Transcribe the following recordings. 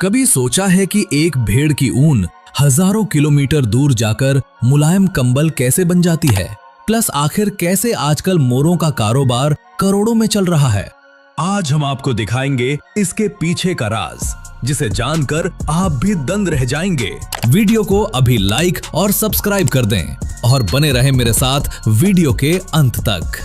कभी सोचा है कि एक भेड़ की ऊन हजारों किलोमीटर दूर जाकर मुलायम कंबल कैसे बन जाती है? प्लस आखिर कैसे आजकल मोरों का कारोबार करोड़ों में चल रहा है? आज हम आपको दिखाएंगे इसके पीछे का राज, जिसे जानकर आप भी दंग रह जाएंगे। वीडियो को अभी लाइक और सब्सक्राइब कर दें और बने रहें मेरे साथ वीडियो के अंत तक।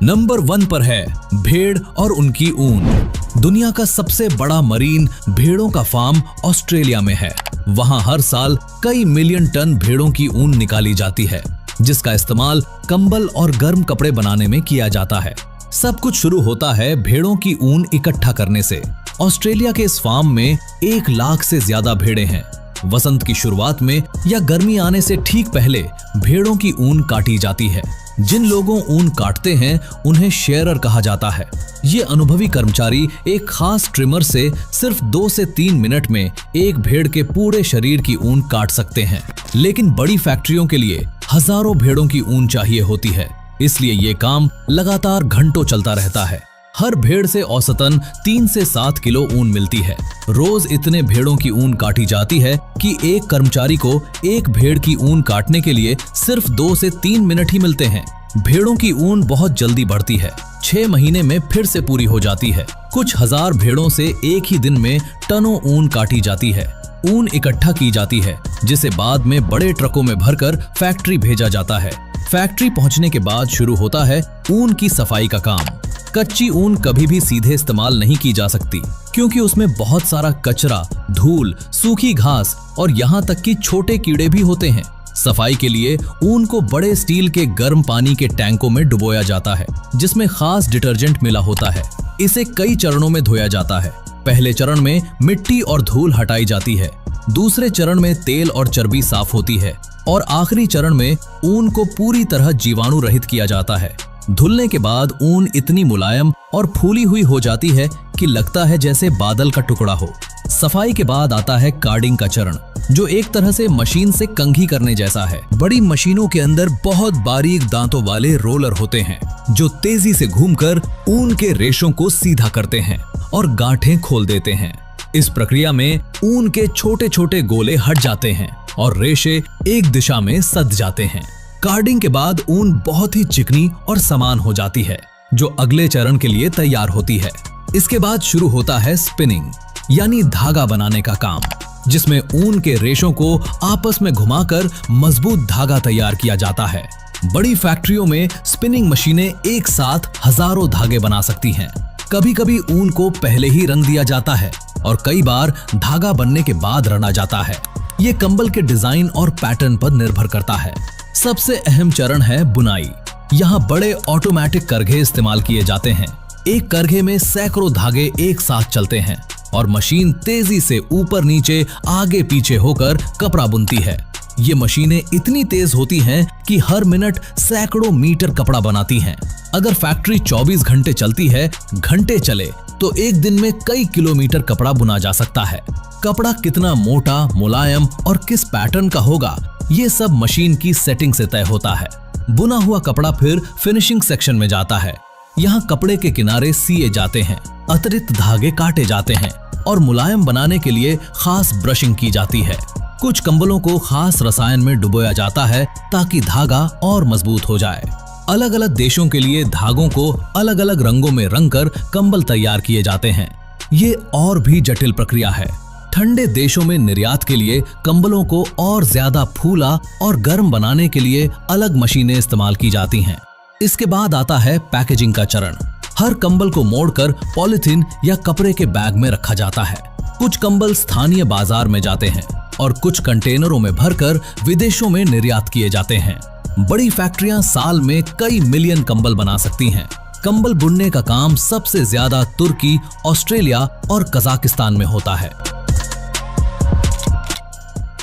नंबर 1 पर है भेड़ और उनकी ऊन। दुनिया का सबसे बड़ा मरीन भेड़ों का फार्म ऑस्ट्रेलिया में है। वहां हर साल कई मिलियन टन भेड़ों की ऊन निकाली जाती है, जिसका इस्तेमाल कंबल और गर्म कपड़े बनाने में किया जाता है। सब कुछ शुरू होता है भेड़ों की ऊन इकट्ठा करने से। ऑस्ट्रेलिया के इस फार्म में 1 लाख से ज्यादा भेड़ें हैं। वसंत की शुरुआत में या गर्मी आने से ठीक पहले भेड़ों की ऊन काटी जाती है। जिन लोगों ऊन काटते हैं उन्हें शेयरर कहा जाता है। ये अनुभवी कर्मचारी एक खास ट्रिमर से सिर्फ 2 से 3 मिनट में एक भेड़ के पूरे शरीर की ऊन काट सकते हैं। लेकिन बड़ी फैक्ट्रियों के लिए हजारों भेड़ों की ऊन चाहिए होती है, इसलिए ये काम लगातार घंटों चलता रहता है। हर भेड़ से औसतन 3 से 7 किलो ऊन मिलती है। रोज इतने भेड़ों की ऊन काटी जाती है कि एक कर्मचारी को एक भेड़ की ऊन काटने के लिए सिर्फ 2 से 3 मिनट ही मिलते हैं। भेड़ों की ऊन बहुत जल्दी बढ़ती है, 6 महीने में फिर से पूरी हो जाती है। कुछ हजार भेड़ों से एक ही दिन में टनों ऊन काटी जाती है। ऊन इकट्ठा की जाती है, जिसे बाद में बड़े ट्रकों में भरकर फैक्ट्री भेजा जाता है। फैक्ट्री पहुंचने के बाद शुरू होता है ऊन की सफाई का काम। कच्ची ऊन कभी भी सीधे इस्तेमाल नहीं की जा सकती, क्योंकि उसमें बहुत सारा कचरा, धूल, सूखी घास और यहाँ तक कि छोटे कीड़े भी होते हैं। सफाई के लिए ऊन को बड़े स्टील के गर्म पानी के टैंकों में डुबोया जाता है, जिसमें खास डिटर्जेंट मिला होता है। इसे कई चरणों में धोया जाता है। पहले चरण में मिट्टी और धूल हटाई जाती है, दूसरे चरण में तेल और चर्बी साफ होती है और आखिरी चरण में ऊन को पूरी तरह जीवाणु रहित किया जाता है। धुलने के बाद ऊन इतनी मुलायम और फूली हुई हो जाती है कि लगता है जैसे बादल का टुकड़ा हो। सफाई के बाद आता है कार्डिंग का चरण, जो एक तरह से मशीन से कंघी करने जैसा है। बड़ी मशीनों के अंदर बहुत बारीक दांतों वाले रोलर होते हैं, जो तेजी से घूमकर ऊन के रेशों को सीधा करते हैं और गांठें खोल देते हैं। इस प्रक्रिया में ऊन के छोटे छोटे गोले हट जाते हैं और रेशे एक दिशा में सध जाते हैं। कार्डिंग के बाद ऊन बहुत ही चिकनी और समान हो जाती है, जो अगले चरण के लिए तैयार होती है। इसके बाद शुरू होता है स्पिनिंग, यानी धागा बनाने का काम, जिसमें ऊन के रेशों को आपस में घुमाकर मजबूत धागा तैयार किया जाता है। बड़ी फैक्ट्रियों में स्पिनिंग मशीनें एक साथ हजारों धागे बना सकती हैं। कभी कभी ऊन को पहले ही रंग दिया जाता है और कई बार धागा बनने के बाद रना जाता है। ये कंबल के डिजाइन और पैटर्न पर निर्भर करता है। सबसे अहम चरण है बुनाई। यहाँ बड़े ऑटोमेटिक करघे इस्तेमाल किए जाते हैं। एक करघे में सैकड़ों धागे एक साथ चलते हैं और मशीन तेजी से ऊपर नीचे आगे पीछे होकर कपड़ा बुनती है। ये मशीनें इतनी तेज होती हैं कि हर मिनट सैकड़ों मीटर कपड़ा बनाती हैं। अगर फैक्ट्री 24 घंटे चलती है, घंटे चले तो एक दिन में कई किलोमीटर कपड़ा बुना जा सकता है। कपड़ा कितना मोटा, मुलायम और किस पैटर्न का होगा, ये सब मशीन की सेटिंग से तय होता है। बुना हुआ कपड़ा फिर फिनिशिंग सेक्शन में जाता है। यहाँ कपड़े के किनारे सिए जाते हैं, अतिरिक्त धागे काटे जाते हैं और मुलायम बनाने के लिए खास ब्रशिंग की जाती है। कुछ कंबलों को खास रसायन में डुबोया जाता है ताकि धागा और मजबूत हो जाए। अलग अलग देशों के लिए धागों को अलग अलग रंगों में रंगकर कंबल तैयार किए जाते हैं। ये और भी जटिल प्रक्रिया है। ठंडे देशों में निर्यात के लिए कंबलों को और ज्यादा फूला और गर्म बनाने के लिए अलग मशीनें इस्तेमाल की जाती हैं। इसके बाद आता है पैकेजिंग का चरण। हर कंबल को मोड़कर पॉलिथीन या कपड़े के बैग में रखा जाता है। कुछ कंबल स्थानीय बाजार में जाते हैं और कुछ कंटेनरों में भरकर विदेशों में निर्यात किए जाते हैं। बड़ी फैक्ट्रियां साल में कई मिलियन कंबल बना सकती हैं। कंबल बुनने का काम सबसे ज्यादा तुर्की, ऑस्ट्रेलिया और कजाकिस्तान में होता है।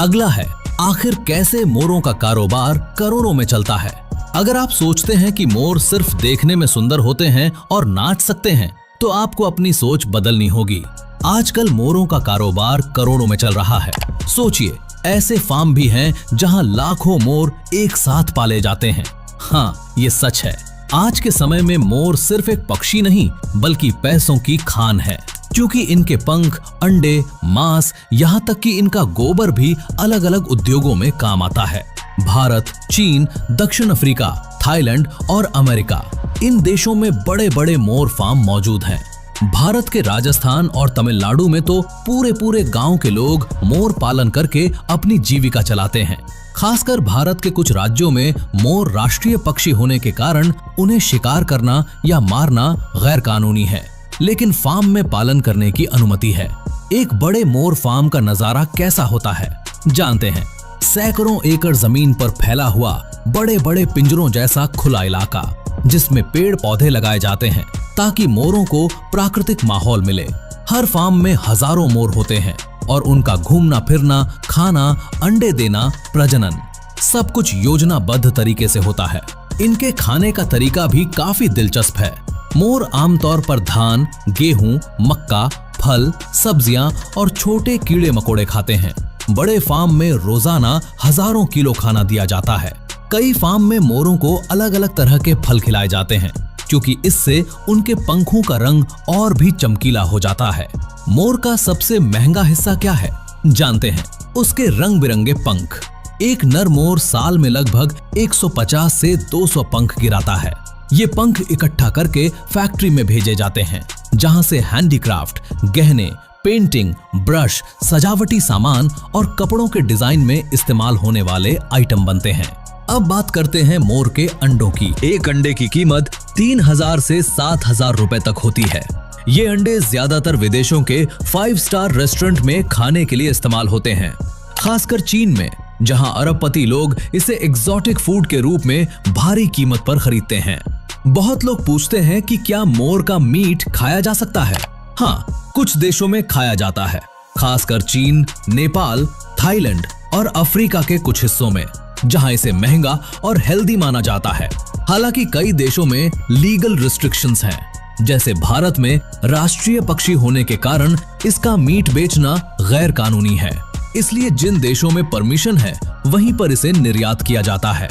अगला है आखिर कैसे मोरों का कारोबार करोड़ों में चलता है। अगर आप सोचते हैं कि मोर सिर्फ देखने में सुंदर होते हैं और नाच सकते हैं, तो आपको अपनी सोच बदलनी होगी। आजकल मोरों का कारोबार करोड़ों में चल रहा है। सोचिए, ऐसे फार्म भी हैं जहां लाखों मोर एक साथ पाले जाते हैं। हाँ, ये सच है। आज के समय में मोर सिर्फ एक पक्षी नहीं, बल्कि पैसों की खान है। क्योंकि इनके पंख, अंडे, मांस, यहाँ तक कि इनका गोबर भी अलग अलग उद्योगों में काम आता है। भारत, चीन, दक्षिण अफ्रीका, थाईलैंड और अमेरिका, इन देशों में बड़े बड़े मोर फार्म मौजूद हैं। भारत के राजस्थान और तमिलनाडु में तो पूरे गांव के लोग मोर पालन करके अपनी जीविका चलाते हैं। खासकर भारत के कुछ राज्यों में मोर राष्ट्रीय पक्षी होने के कारण उन्हें शिकार करना या मारना गैर कानूनी है, लेकिन फार्म में पालन करने की अनुमति है। एक बड़े मोर फार्म का नजारा कैसा होता है जानते हैं। सैकड़ों एकड़ जमीन पर फैला हुआ बड़े बड़े पिंजरों जैसा खुला इलाका, जिसमें पेड़ पौधे लगाए जाते हैं ताकि मोरों को प्राकृतिक माहौल मिले। हर फार्म में हजारों मोर होते हैं और उनका घूमना फिरना, खाना, अंडे देना, प्रजनन सब कुछ योजनाबद्ध तरीके से होता है। इनके खाने का तरीका भी काफी दिलचस्प है। मोर आमतौर पर धान, गेहूं, मक्का, फल, सब्जियां और छोटे कीड़े मकोड़े खाते हैं। बड़े फार्म में रोजाना हजारों किलो खाना दिया जाता है। कई फार्म में मोरों को अलग अलग तरह के फल खिलाए जाते हैं, क्योंकि इससे उनके पंखों का रंग और भी चमकीला हो जाता है। मोर का सबसे महंगा हिस्सा क्या है जानते हैं? उसके रंग बिरंगे पंख। एक नर मोर साल में लगभग 150 से 200 पंख गिराता है। ये पंख इकट्ठा करके फैक्ट्री में भेजे जाते हैं, जहां से हैंडीक्राफ्ट, गहने, पेंटिंग, ब्रश, सजावटी सामान और कपड़ों के डिजाइन में इस्तेमाल होने वाले आइटम बनते हैं। अब बात करते हैं मोर के अंडों की। एक अंडे की कीमत 3000 से 7000 रुपए तक होती है। ये अंडे ज्यादातर विदेशों के 5 स्टार रेस्टोरेंट में खाने के लिए इस्तेमाल होते हैं, खासकर चीन में, जहां अरबपति लोग इसे एग्जॉटिक फूड के रूप में भारी कीमत पर खरीदते हैं। बहुत लोग पूछते हैं कि क्या मोर का मीट खाया जा सकता है? हाँ, कुछ देशों में खाया जाता है, खासकर चीन, नेपाल, थाईलैंड और अफ्रीका के कुछ हिस्सों में, जहां इसे महंगा और हेल्दी माना जाता है। हालांकि कई देशों में लीगल रिस्ट्रिक्शंस हैं, जैसे भारत में राष्ट्रीय पक्षी होने के कारण इसका मीट बेचना गैर कानूनी है। इसलिए जिन देशों में परमिशन है वहीं पर इसे निर्यात किया जाता है।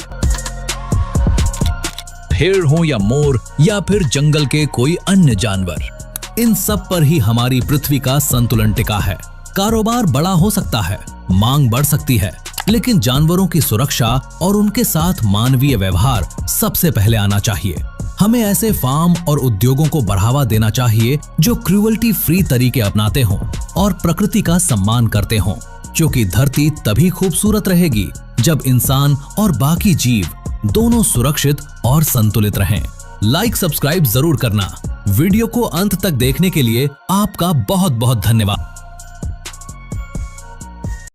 भेड़ हो या मोर या फिर जंगल के कोई अन्य जानवर, इन सब पर ही हमारी पृथ्वी का संतुलन टिका है। कारोबार बड़ा हो सकता है, मांग बढ़ सकती है, लेकिन जानवरों की सुरक्षा और उनके साथ मानवीय व्यवहार सबसे पहले आना चाहिए। हमें ऐसे फार्म और उद्योगों को बढ़ावा देना चाहिए जो क्रूअल्टी फ्री तरीके अपनाते हों और प्रकृति का सम्मान करते हों, क्योंकि धरती तभी खूबसूरत रहेगी जब इंसान और बाकी जीव दोनों सुरक्षित और संतुलित रहें। लाइक, सब्सक्राइब जरूर करना। वीडियो को अंत तक देखने के लिए आपका बहुत बहुत धन्यवाद।